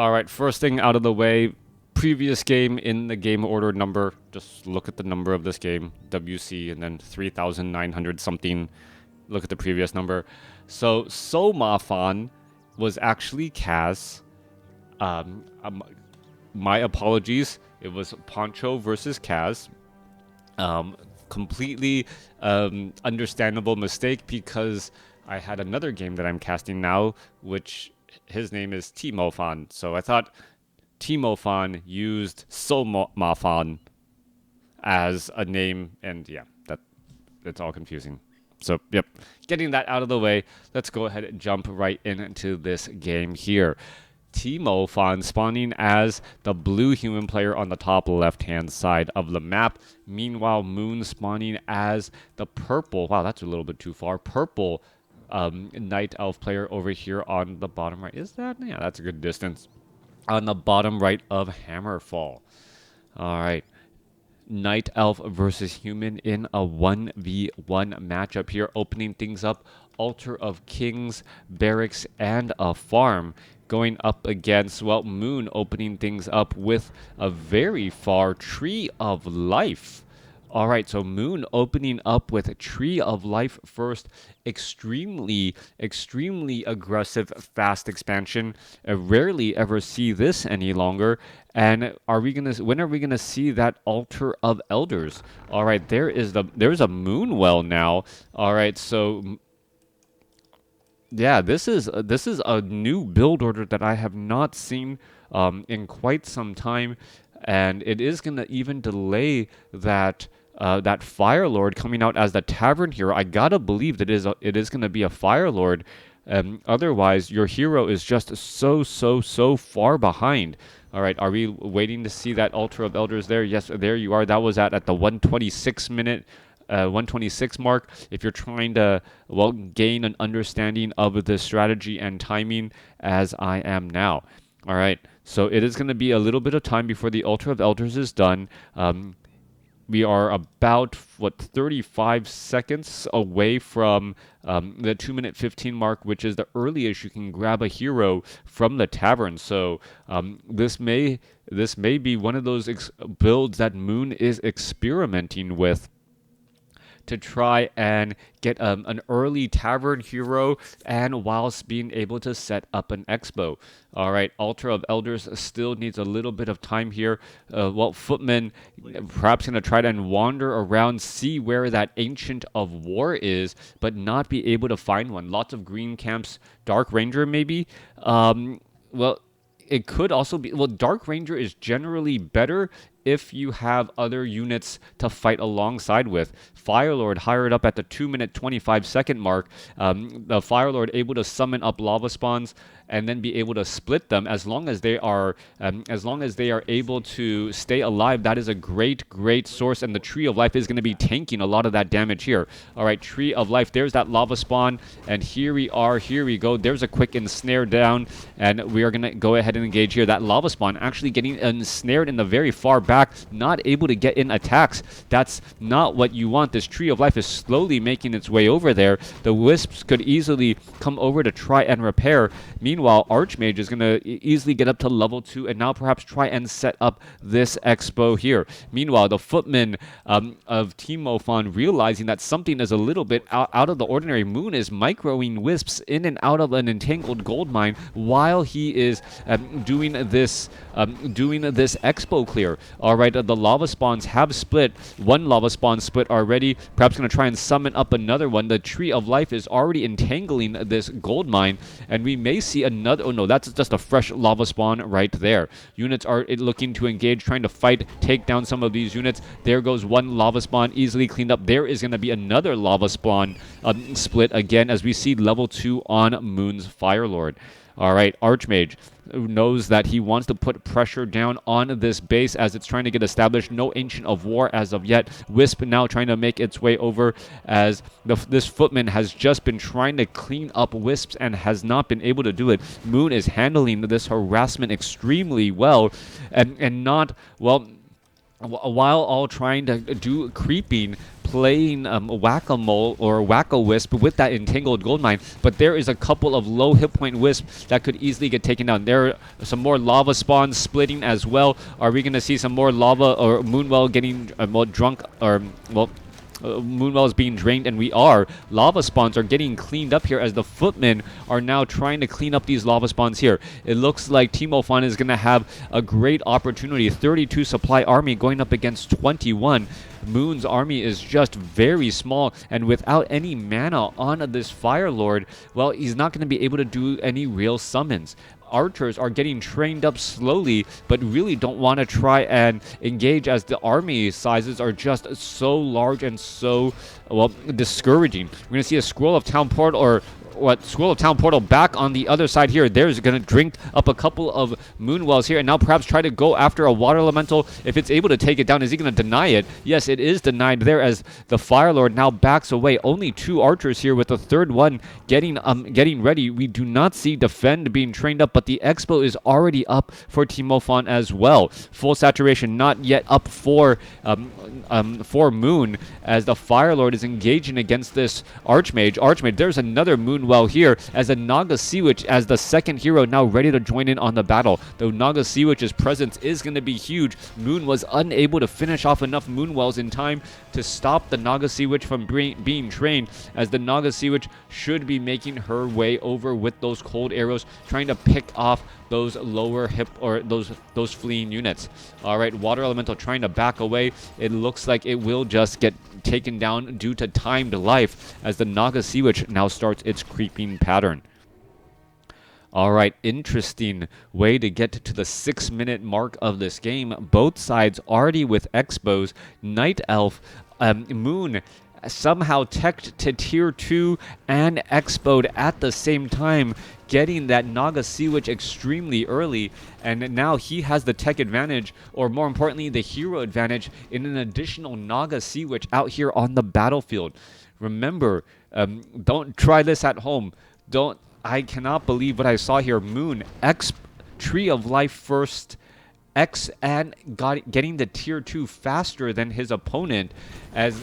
All right, first thing out of the way, previous game in the game order number. Just look at the number of this game, WC, and then 3,900 something. Look at the previous number. So TiMofan was actually Kaz. My apologies. It was Poncho versus Kaz. Completely understandable mistake because I had another game that I'm casting now, which his name is TiMofan. So I thought TiMofan used TiMofan as a name, and yeah, it's all confusing. So, yep, getting that out of the way, let's go ahead and jump right into this game here. TiMofan spawning as the blue human player on the top left-hand side of the map. Meanwhile, Moon spawning as the purple, wow, that's a little bit too far, purple night elf player over here on the bottom right. Is that? Yeah, that's a good distance. On the bottom right of Hammerfall. All right. Night Elf versus Human in a 1v1 matchup here, opening things up. Altar of Kings, Barracks, and a farm going up against, well, Moon opening things up with a very far Tree of Life. All right, so Moon opening up with Tree of Life first. Extremely aggressive, fast expansion. I rarely ever see this any longer. And when are we gonna see that Altar of Elders? All right, there's a Moon well now. All right, so yeah, this is a new build order that I have not seen in quite some time, and it is gonna even delay that Fire Lord coming out as the Tavern Hero. I gotta believe that it is gonna be a Fire Lord. Otherwise, your hero is just so far behind. All right, are we waiting to see that Altar of Elders there? Yes, there you are. That was at the 126 mark. If you're trying to, well, gain an understanding of the strategy and timing as I am now. All right, so it is going to be a little bit of time before the Altar of Elders is done. We are about, 35 seconds away from the 2-minute 15 mark, which is the earliest you can grab a hero from the tavern. So this may be one of those builds that Moon is experimenting with to try and get an early tavern hero, and whilst being able to set up an expo. All right, Altar of Elders still needs a little bit of time here. Well, Footman perhaps going to try to wander around, see where that Ancient of War is, but not be able to find one. Lots of green camps. Dark Ranger maybe? Well, it could also be... Well, Dark Ranger is generally better if you have other units to fight alongside with. Firelord hired up at the 2-minute 25-second mark. The Firelord able to summon up lava spawns and then be able to split them as long as they are able to stay alive. That is a great source, and the Tree of Life is going to be tanking a lot of that damage here. All right, Tree of Life, there's that lava spawn, and here we go. There's a quick ensnare down, and we are going to go ahead and engage here. That lava spawn actually getting ensnared in the very far back, not able to get in attacks. That's not what you want. This Tree of Life is slowly making its way over there. The Wisps could easily come over to try and repair. Meanwhile, Archmage is going to easily get up to level 2 and now perhaps try and set up this expo here. Meanwhile, the Footman of TiMofan realizing that something is a little bit out of the ordinary. Moon is microing Wisps in and out of an entangled gold mine while he is doing this expo clear. All right, the lava spawns have split. One lava spawn split already. Perhaps going to try and summon up another one. The Tree of Life is already entangling this gold mine, and we may see another... Oh no, that's just a fresh lava spawn right there. Units are looking to engage, trying to fight, take down some of these units. There goes one lava spawn, easily cleaned up. There is going to be another lava spawn split again as we see level 2 on Moon's Firelord. All right, Archmage knows that he wants to put pressure down on this base as it's trying to get established. No Ancient of War as of yet. Wisp now trying to make its way over as this Footman has just been trying to clean up Wisps and has not been able to do it. Moon is handling this harassment extremely well and not, well... While all trying to do creeping, playing whack-a-mole or whack-a-wisp with that entangled gold mine, but there is a couple of low hit point wisps that could easily get taken down. There are some more lava spawns splitting as well. Are we going to see some more lava or Moonwell getting drunk, or Moonwell is being drained, and we are. Lava spawns are getting cleaned up here as the footmen are now trying to clean up these lava spawns here. It looks like TiMofan is going to have a great opportunity. 32 supply army going up against 21. Moon's army is just very small, and without any mana on this Fire Lord, well, he's not going to be able to do any real summons. Archers are getting trained up slowly, but really don't want to try and engage as the army sizes are just so large and so, well, discouraging. We're going to see a Scroll of Town Portal, or Scroll of Town Portal back on the other side here. There's going to drink up a couple of Moonwells here, and now perhaps try to go after a Water Elemental. If it's able to take it down, is he going to deny it? Yes, it is denied there as the Fire Lord now backs away. Only 2 archers here with the third one getting ready. We do not see Defend being trained up, but the Expo is already up for TiMofan as well. Full saturation not yet up for Moon as the Fire Lord is engaging against this Archmage. There's another Moonwell here as a Naga Sea Witch as the second hero now ready to join in on the battle. The Naga Sea Witch's presence is going to be huge. Moon was unable to finish off enough Moonwells in time to stop the Naga Sea Witch from being trained, as the Naga Sea Witch should be making her way over with those cold arrows, trying to pick off those lower hip or those fleeing units. All right, Water Elemental trying to back away. It looks like it will just get taken down due to timed life as the Naga Sea Witch now starts its creeping pattern. All right, interesting way to get to the 6-minute mark of this game. Both sides already with Expos. Night Elf, Moon somehow teched to tier 2 and expoed at the same time, getting that Naga Sea Witch extremely early, and now he has the tech advantage, or more importantly the hero advantage, in an additional Naga Sea Witch out here on the battlefield. Remember, don't try this at home. I cannot believe what I saw here. Moon Tree of Life first X and getting the tier 2 faster than his opponent, as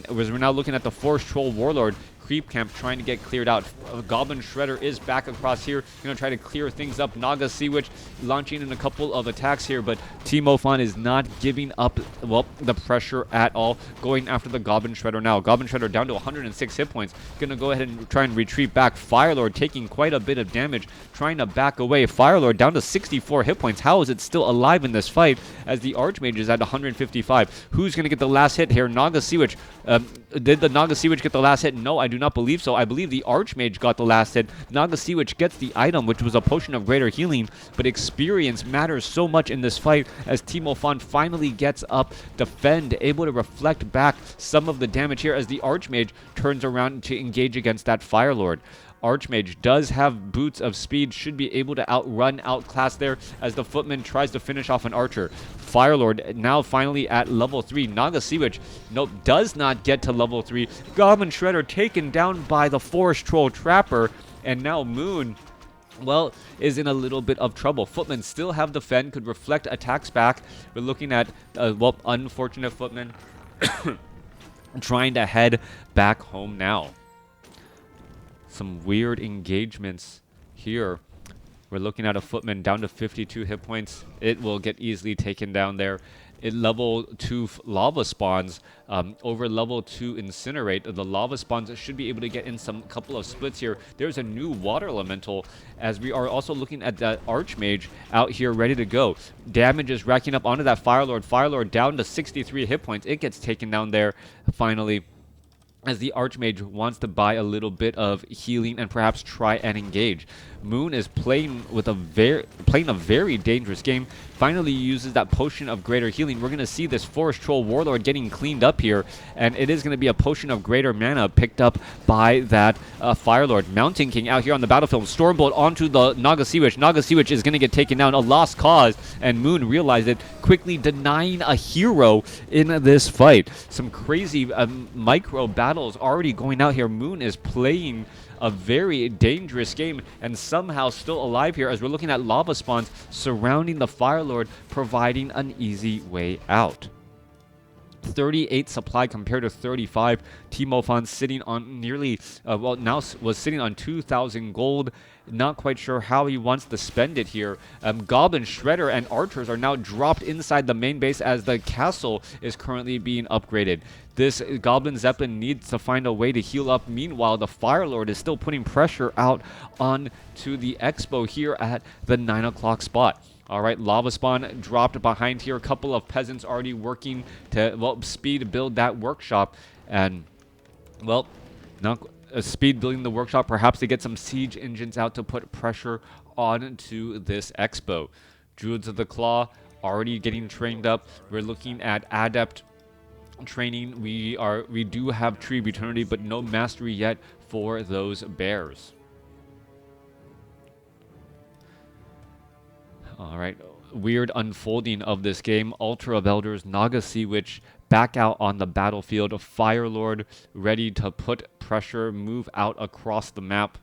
we're now looking at the Forest Troll Warlord creep camp trying to get cleared out. Goblin Shredder is back across here, going to try to clear things up. Naga Sea Witch launching in a couple of attacks here, but TiMofan is not giving up, well, the pressure at all, going after the Goblin Shredder now. Goblin Shredder down to 106 hit points, going to go ahead and try and retreat back. Firelord taking quite a bit of damage, trying to back away. Firelord down to 64 hit points. How is it still alive in this fight as the Archmage is at 155? Who's going to get the last hit here? Naga Sea Witch. Did the Naga Sea Witch get the last hit? No, I do not believe so. I believe the Archmage got the last hit. Naga Sea Witch gets the item, which was a potion of greater healing, but experience matters so much in this fight as TiMofan finally gets up. Defend, able to reflect back some of the damage here as the Archmage turns around to engage against that Firelord. Archmage does have boots of speed, should be able to outclass there as the footman tries to finish off an archer. Firelord now finally at level 3. Naga Sea Witch, nope, does not get to level 3. Goblin Shredder taken down by the Forest Troll Trapper, and now Moon, well, is in a little bit of trouble. Footmen still have defend, could reflect attacks back. We're looking at, well, unfortunate Footman trying to head back home now. Some weird engagements here. We're looking at a footman down to 52 hit points. It will get easily taken down there. Level 2 lava spawns over level 2 incinerate. The lava spawns should be able to get in some couple of splits here. There's a new water elemental as we are also looking at that Archmage out here ready to go. Damage is racking up onto that Firelord. Firelord down to 63 hit points. It gets taken down there finally, as the Archmage wants to buy a little bit of healing and perhaps try and engage. Moon is playing a very dangerous game. Finally uses that potion of greater healing. We're going to see this Forest Troll Warlord getting cleaned up here, and it is going to be a potion of greater mana picked up by that Firelord. Mountain King out here on the battlefield. Stormbolt onto the Naga Sea Witch. Naga Sea Witch is going to get taken down. A lost cause, and Moon realized it, quickly denying a hero in this fight. Some crazy micro battles already going out here. Moon is playing a very dangerous game and somehow still alive here as we're looking at lava spawns surrounding the Firelord, providing an easy way out. 38 supply compared to 35. TiMofan sitting on nearly, was sitting on 2,000 gold. Not quite sure how he wants to spend it here. Goblin Shredder and Archers are now dropped inside the main base as the castle is currently being upgraded. This Goblin Zeppelin needs to find a way to heal up. Meanwhile, the Fire Lord is still putting pressure out onto the Expo here at the 9 o'clock spot. All right, Lava Spawn dropped behind here. A couple of peasants already working to, well, speed build that workshop. And, well, not speed building the workshop. Perhaps to get some siege engines out to put pressure onto this Expo. Druids of the Claw already getting trained up. We're looking at Adept training. We do have Tree of Eternity, but no mastery yet for those bears. All right, weird unfolding of this game. Altar of Elders, Naga Sea Witch back out on the battlefield. Fire Lord ready to put pressure, move out across the map,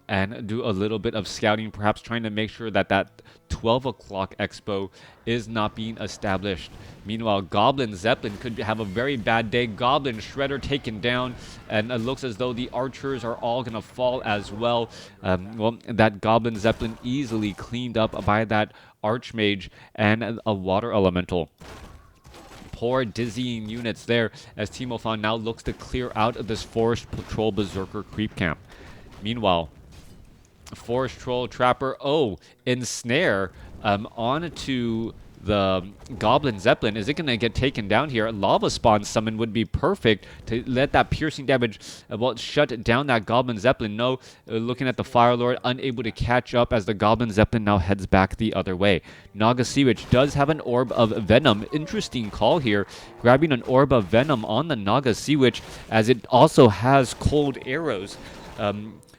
and do a little bit of scouting, perhaps trying to make sure that that 12 o'clock Expo is not being established. Meanwhile, Goblin Zeppelin could have a very bad day. Goblin Shredder taken down, and it looks as though the Archers are all going to fall as well. Well, that Goblin Zeppelin easily cleaned up by that Archmage and a Water Elemental. Poor dizzying units there as TiMofan now looks to clear out of this Forest Patrol Berserker creep camp. Meanwhile, Forest Troll Trapper, ensnare onto the Goblin Zeppelin. Is it going to get taken down here? Lava Spawn summon would be perfect to let that piercing damage, shut down that Goblin Zeppelin. No, looking at the Fire Lord, unable to catch up as the Goblin Zeppelin now heads back the other way. Naga Sea Witch does have an Orb of Venom. Interesting call here, grabbing an Orb of Venom on the Naga Sea Witch, as it also has cold arrows.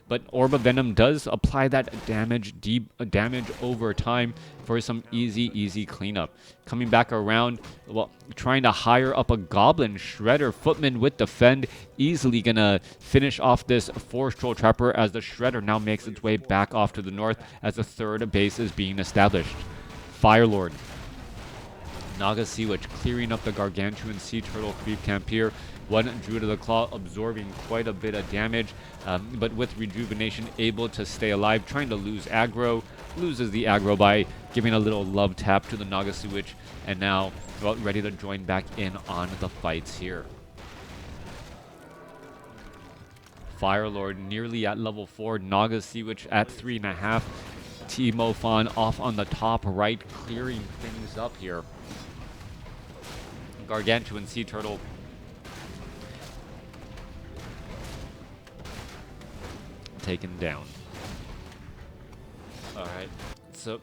But Orb of Venom does apply that damage over time for some easy cleanup. Coming back around, well, trying to hire up a Goblin Shredder. Footman with Defend, easily gonna finish off this Forest Troll Trapper as the Shredder now makes its way back off to the north as the third base is being established. Fire Lord, Naga Sea Witch clearing up the Gargantuan Sea Turtle creep camp here. One Druid of the Claw absorbing quite a bit of damage, but with Rejuvenation able to stay alive, trying to lose aggro. Loses the aggro by giving a little love tap to the Naga Sea Witch, and now, well, ready to join back in on the fights here. Fire Lord nearly at level 4, Naga Sea Witch at 3.5. TiMofan off on the top right, clearing things up here. Gargantuan Sea Turtle taken down. All right, so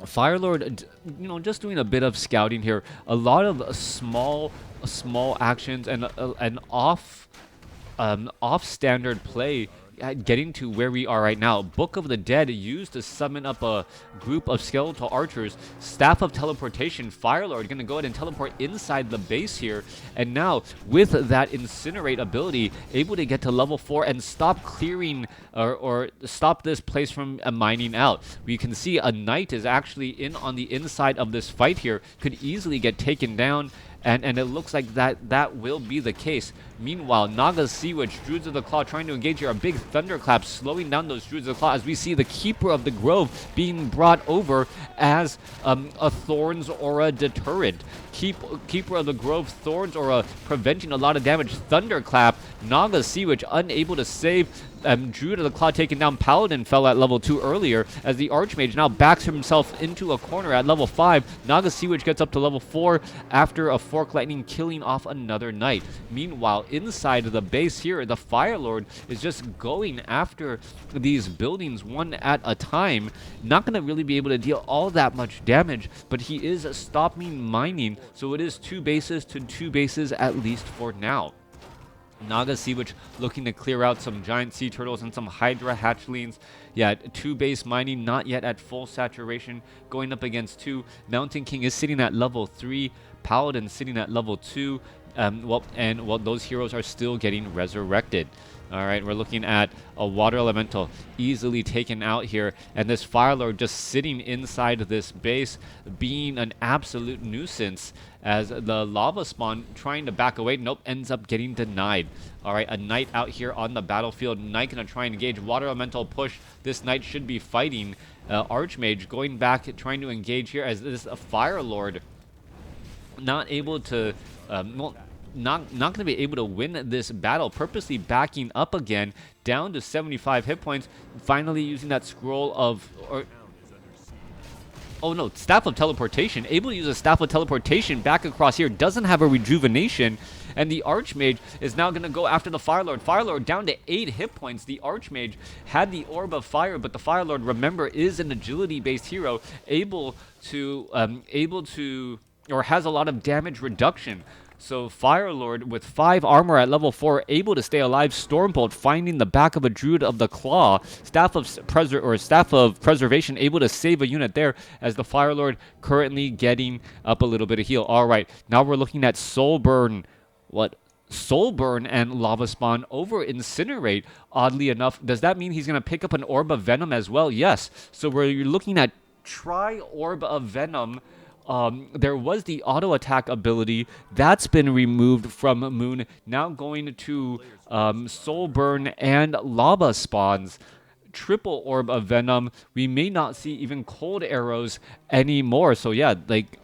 Fire Lord, just doing a bit of scouting here. A lot of small actions and an off standard play. Getting to where we are right now. Book of the Dead used to summon up a group of skeletal archers. Staff of Teleportation, Fire Lord going to go ahead and teleport inside the base here. And now, with that Incinerate ability, able to get to level 4 and stop clearing or stop this place from mining out. We can see a Knight is actually in on the inside of this fight here. Could easily get taken down. And it looks like that will be the case. Meanwhile, Naga Sea Witch, Druids of the Claw trying to engage here. A big thunderclap slowing down those Druids of the Claw as we see the Keeper of the Grove being brought over as a Thorns Aura deterrent. Keeper of the Grove, Thorns Aura preventing a lot of damage. Thunderclap, Naga Sea Witch unable to save. Druid of the Claw taken down. Paladin fell at level 2 earlier as the Archmage now backs himself into a corner at level 5. Naga Sea Witch gets up to level 4 after a Fork Lightning killing off another Knight. Meanwhile, inside of the base here, the Fire Lord is just going after these buildings one at a time. Not going to really be able to deal all that much damage, but he is stopping mining, so it is 2 bases to 2 bases at least for now. Naga Sea Witch looking to clear out some giant sea turtles and some Hydra hatchlings. Yeah, 2 base mining, not yet at full saturation. Going up against 2. Mountain King is sitting at level 3. Paladin sitting at level 2. Those heroes are still getting resurrected. All right, we're looking at a water elemental easily taken out here, and this Fire Lord just sitting inside of this base, being an absolute nuisance as the lava spawn trying to back away. Nope, ends up getting denied. All right, a knight out here on the battlefield. Knight gonna try and engage. Water elemental push. This knight should be fighting. Archmage going back, trying to engage here as this Fire Lord not able to, well, not going to be able to win this battle, purposely backing up again down to 75 hit points, finally using that scroll of, oh no, Staff of Teleportation, able to use a Staff of Teleportation back across here, doesn't have a rejuvenation, and the Archmage is now going to go after the Fire Lord. Fire Lord down to 8 hit points. The Archmage had the Orb of Fire, but the Fire Lord, remember, is an agility-based hero, able to, or has a lot of damage reduction. So Fire Lord with 5 armor at level 4, able to stay alive. Stormbolt finding the back of a Druid of the Claw. Staff of Preservation able to save a unit there as the Fire Lord currently getting up a little bit of heal. All right, now we're looking at Soulburn. Soulburn and Lava Spawn over Incinerate. Oddly enough, does that mean he's going to pick up an Orb of Venom as well? Yes. So we're looking at Orb of Venom. There was the auto attack ability that's been removed from Moon. Now going to Soulburn and Lava Spawns. Triple Orb of Venom. We may not see even cold arrows anymore. So yeah, like,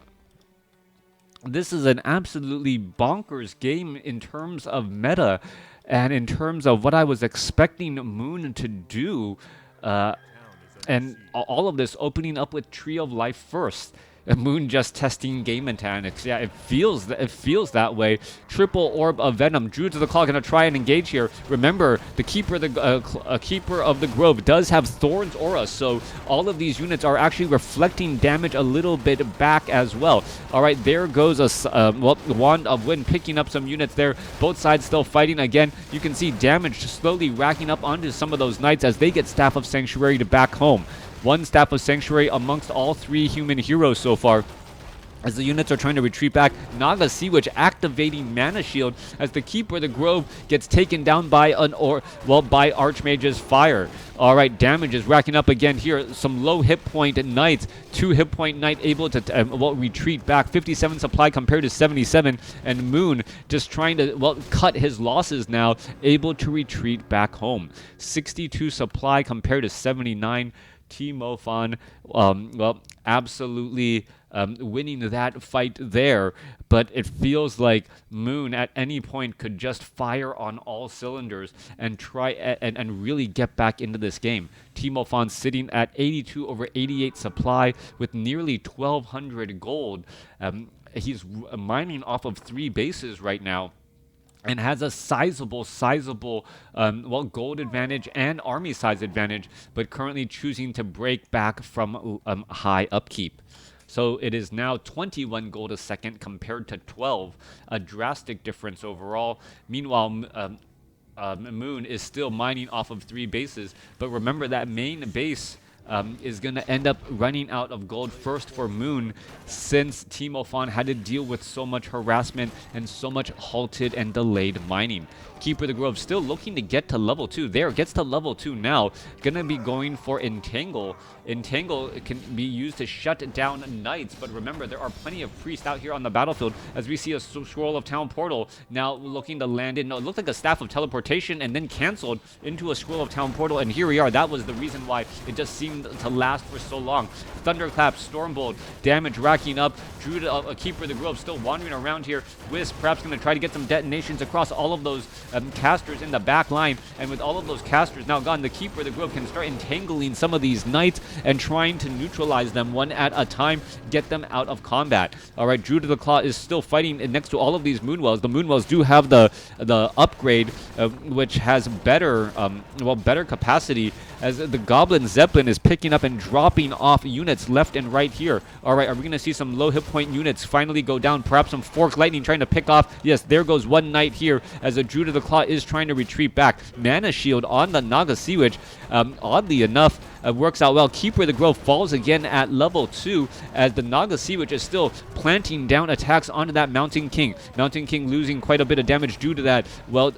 this is an absolutely bonkers game in terms of meta and in terms of what I was expecting Moon to do. And all of this opening up with Tree of Life first. Moon just testing game mechanics. Yeah, it feels that way. Triple Orb of Venom. Druid of the Claw gonna try and engage here. Remember, the Keeper of the Grove does have Thorn's Aura, so all of these units are actually reflecting damage a little bit back as well. All right, there goes a Wand of Wind picking up some units there. Both sides still fighting again. You can see damage slowly racking up onto some of those knights as they get Staff of Sanctuary to back home. One Staff of Sanctuary amongst all 3 human heroes so far. As the units are trying to retreat back, Naga Sea Witch activating Mana Shield as the Keeper of the Grove gets taken down by by Archmage's fire. All right, damage is racking up again here. Some low hit point knights, 2 hit point knight able to retreat back. 57 supply compared to 77, and Moon just trying to cut his losses now, able to retreat back home. 62 supply compared to 79. TiMofan, absolutely winning that fight there, but it feels like Moon at any point could just fire on all cylinders and try and really get back into this game. TiMofan sitting at 82 over 88 supply with nearly 1,200 gold. He's mining off of 3 bases right now, and has a sizable gold advantage and army size advantage, but currently choosing to break back from high upkeep. So it is now 21 gold a second compared to 12, a drastic difference overall. Meanwhile, Moon is still mining off of 3 bases, but remember that main base is going to end up running out of gold first for Moon, since TiMofan had to deal with so much harassment and so much halted and delayed mining. Keeper of the Grove still looking to get to level 2. There, gets to level 2 now. Gonna be going for Entangle. Entangle can be used to shut down knights, but remember, there are plenty of priests out here on the battlefield as we see a Scroll of Town Portal now looking to land in. No, it looked like a Staff of Teleportation and then canceled into a Scroll of Town Portal, and here we are. That was the reason why it just seemed to last for so long. Thunderclap, Stormbolt, damage racking up. Druid, a Keeper of the Grove still wandering around here. Wisp perhaps going to try to get some detonations across all of those casters in the back line, and with all of those casters now gone, the Keeper of the Grove can start entangling some of these knights and trying to neutralize them one at a time, get them out of combat. All right, Druid of the Claw is still fighting next to all of these Moonwells. The Moonwells do have the upgrade, which has better capacity, as the Goblin Zeppelin is picking up and dropping off units left and right here. All right, are we going to see some low hit point units finally go down? Perhaps some Fork Lightning trying to pick off. Yes, there goes one knight here as the Druid of the Claw is trying to retreat back. Mana Shield on the Naga Sea Witch. Oddly enough, works out well. Keeper of the Grove falls again at level 2 as the Naga Sea Witch is still planting down attacks onto that Mountain King. Mountain King losing quite a bit of damage due to that, well,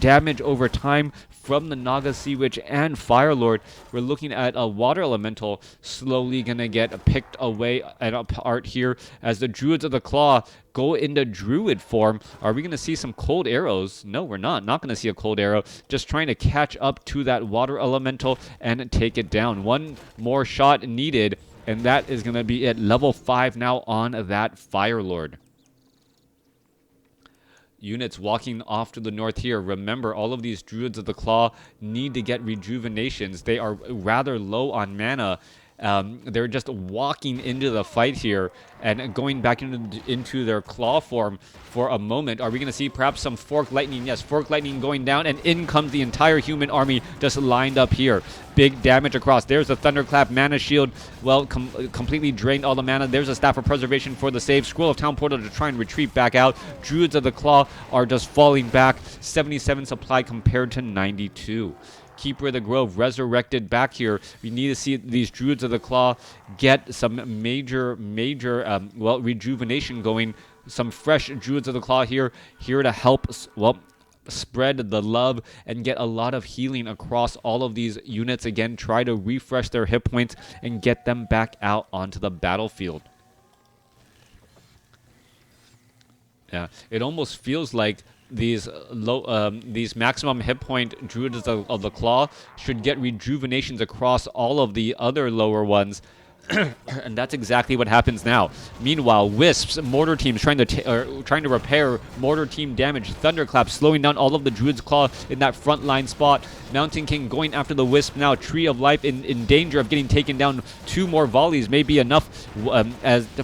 damage over time from the Naga Sea Witch and Fire Lord. We're looking at a Water Elemental slowly going to get picked away and apart here as the Druids of the Claw go into Druid form. Are we going to see some cold arrows? No, we're not. Not going to see a cold arrow. Just trying to catch up to that Water Elemental and take it down. One more shot needed, and that is going to be at level 5 now on that Fire Lord. Units walking off to the north here. Remember, all of these Druids of the Claw need to get rejuvenations. They are rather low on mana. They're just walking into the fight here and going back into their claw form for a moment. Are we going to see perhaps some Fork Lightning? Yes, Fork Lightning going down, and in comes the entire human army just lined up here. Big damage across. There's a Thunderclap mana shield. Well, completely drained all the mana. There's a Staff of Preservation for the save. Scroll of Town Portal to try and retreat back out. Druids of the Claw are just falling back. 77 supply compared to 92. Keeper of the Grove resurrected back here. We need to see these Druids of the Claw get some major, well, rejuvenation going. Some fresh Druids of the Claw here to help, well, spread the love and get a lot of healing across all of these units. Again, try to refresh their hit points and get them back out onto the battlefield. Yeah, it almost feels like these maximum hit point Druids of the Claw should get rejuvenations across all of the other lower ones. And that's exactly what happens now. Meanwhile, Wisps, Mortar Teams trying to repair Mortar Team damage. Thunderclap slowing down all of the Druid's Claw in that front line spot. Mountain King going after the Wisp now. Tree of Life in danger of getting taken down. 2 more volleys may be enough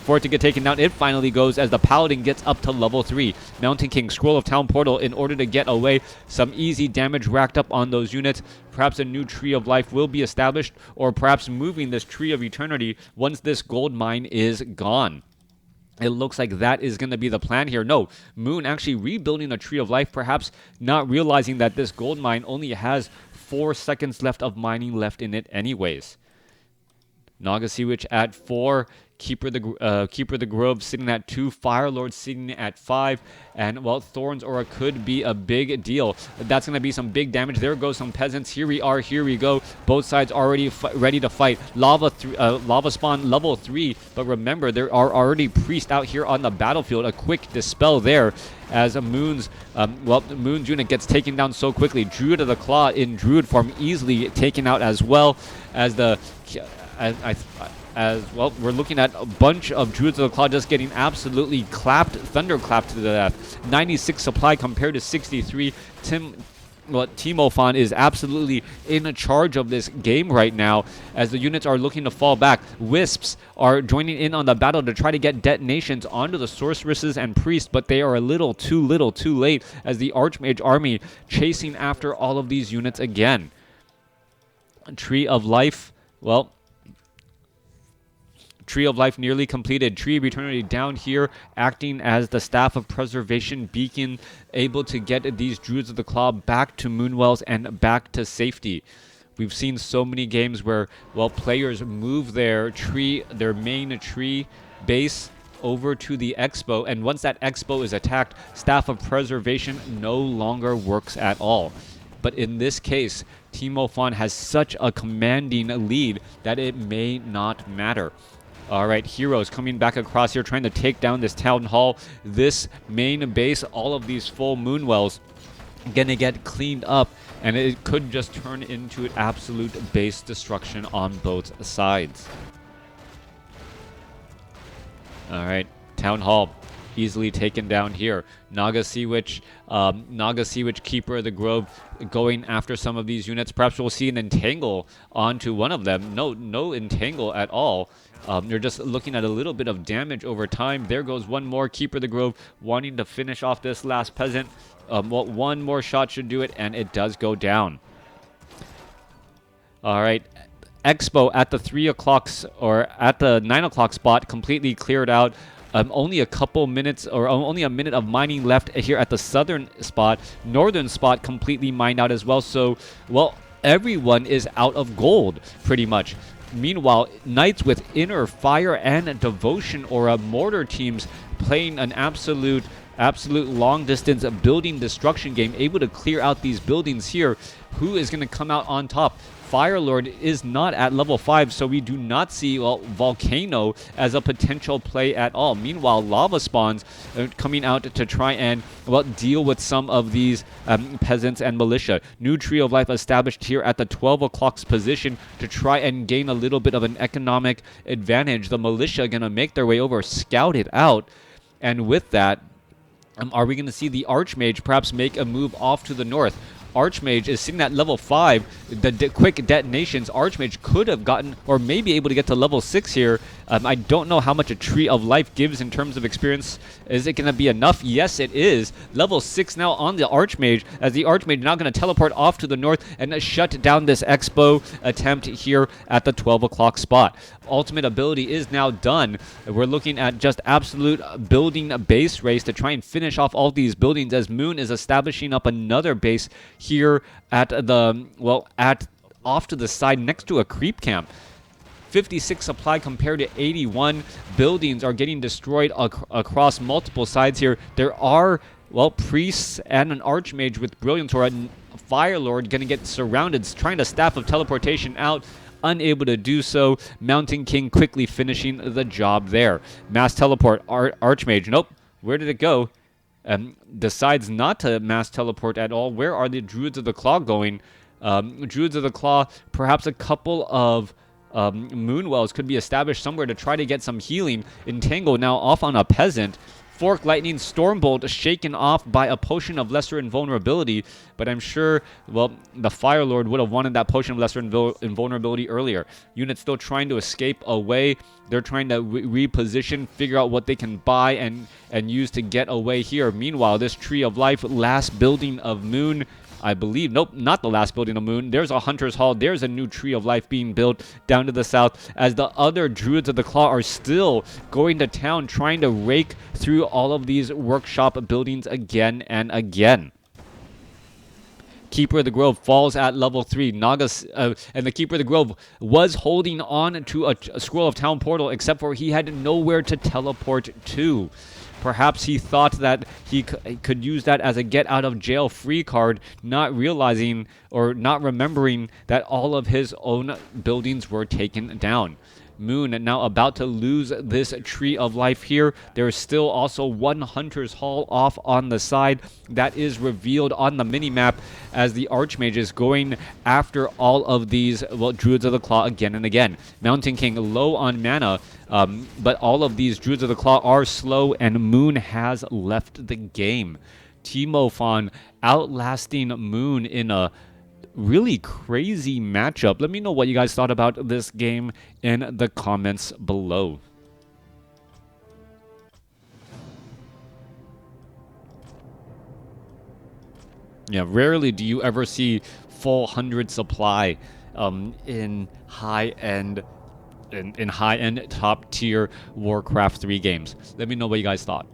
for it to get taken down. It finally goes as the Paladin gets up to level 3. Mountain King, Scroll of Town Portal in order to get away. Some easy damage racked up on those units. Perhaps a new Tree of Life will be established, or perhaps moving this Tree of Eternity once this gold mine is gone. It looks like that is going to be the plan here. No, Moon actually rebuilding a Tree of Life, perhaps not realizing that this gold mine only has 4 seconds left of mining left in it anyways. Naga Sea Witch at 4. Keeper of the Grove sitting at 2, Fire Lord sitting at 5, and well, Thorns Aura could be a big deal. That's going to be some big damage. There goes some peasants. Here we go. Both sides already ready to fight. Lava Spawn level 3, but remember, there are already priests out here on the battlefield. A quick dispel there as Moon's unit gets taken down so quickly. Druid of the Claw in Druid form easily taken out as well as the... As well, we're looking at a bunch of Druids of the Claw just getting absolutely thunderclapped to the death. 96 supply compared to 63. TiMofan is absolutely in charge of this game right now as the units are looking to fall back. Wisps are joining in on the battle to try to get detonations onto the sorceresses and priests, but they are a little too late as the Archmage army chasing after all of these units again. Tree of Life, well... Tree of Life nearly completed. Tree of Eternity down here, acting as the Staff of Preservation beacon, able to get these Druids of the Claw back to Moonwells and back to safety. We've seen so many games where, well, players move their main tree base over to the Expo, and once that Expo is attacked, Staff of Preservation no longer works at all. But in this case, TiMofan has such a commanding lead that it may not matter. All right, heroes coming back across here, trying to take down this town hall, this main base, all of these full Moonwells gonna get cleaned up, and it could just turn into an absolute base destruction on both sides. All right, town hall easily taken down here. Naga Sea Witch, Keeper of the Grove going after some of these units. Perhaps we'll see an entangle onto one of them. No entangle at all. You're just looking at a little bit of damage over time. There goes one more. Keeper of the Grove wanting to finish off this last peasant. Well, one more shot should do it, and it does go down. All right. Expo at the 3 o'clock or at the 9 o'clock spot completely cleared out. Only a couple minutes or only a minute of mining left here at the southern spot. Northern spot completely mined out as well. So, well, everyone is out of gold, pretty much. Meanwhile, Knights with Inner Fire and Devotion aura mortar teams playing an absolute long distance building destruction game, able to clear out these buildings here. Who is going to come out on top? Firelord is not at level 5, so we do not see, well, Volcano as a potential play at all. Meanwhile, Lava Spawns coming out to try and, well, deal with some of these peasants and militia. New Tree of Life established here at the 12 o'clock's position to try and gain a little bit of an economic advantage. The militia going to make their way over, scout it out, and with that, are we going to see the Archmage perhaps make a move off to the north? Archmage is sitting at level 5. The quick detonations, Archmage could have gotten, or may be able to get to level 6 here. I don't know how much a Tree of Life gives in terms of experience. Is it going to be enough? Yes, it is. Level 6 now on the Archmage, as the Archmage now going to teleport off to the north and shut down this Expo attempt here at the 12 o'clock spot. Ultimate ability is now done. We're looking at just absolute building a base race to try and finish off all these buildings, as Moon is establishing up another base here at the, well, at off to the side next to a creep camp. 56 supply compared to 81. Buildings are getting destroyed across multiple sides here. There are, well, priests and an Archmage with Brilliance or a Firelord going to get surrounded, trying to staff of teleportation out. Unable to do so. Mountain King quickly finishing the job there. Mass teleport, Archmage. Nope. Where did it go? Decides not to mass teleport at all. Where are the Druids of the Claw going? Druids of the Claw, perhaps a couple of Moonwells could be established somewhere to try to get some healing. Entangle now off on a peasant. Fork Lightning Stormbolt shaken off by a Potion of Lesser Invulnerability, but I'm sure, well, the Firelord would have wanted that Potion of Lesser Invulnerability earlier. Units still trying to escape away. They're trying to reposition, figure out what they can buy and use to get away here. Meanwhile, this Tree of Life, last building of Moon, I believe. Nope, not the last building of Moon. There's a Hunter's Hall. There's a new Tree of Life being built down to the south, as the other Druids of the Claw are still going to town, trying to rake through all of these workshop buildings again and again. Keeper of the Grove falls at level 3. Nagas, and the Keeper of the Grove was holding on to a Scroll of Town portal, except for he had nowhere to teleport to. Perhaps he thought that he could use that as a get-out-of-jail free card, not realizing or not remembering that all of his own buildings were taken down. Moon now about to lose this Tree of Life here. There is still also one Hunter's Hall off on the side that is revealed on the mini-map, as the Archmage is going after all of these, well, Druids of the Claw again and again. Mountain King low on mana, but all of these Druids of the Claw are slow, and Moon has left the game. TiMofan outlasting Moon in a really crazy matchup. Let me know what you guys thought about this game in the comments below. Yeah, rarely do you ever see full 100 supply in high-end top tier WarCraft 3 games. Let me know what you guys thought.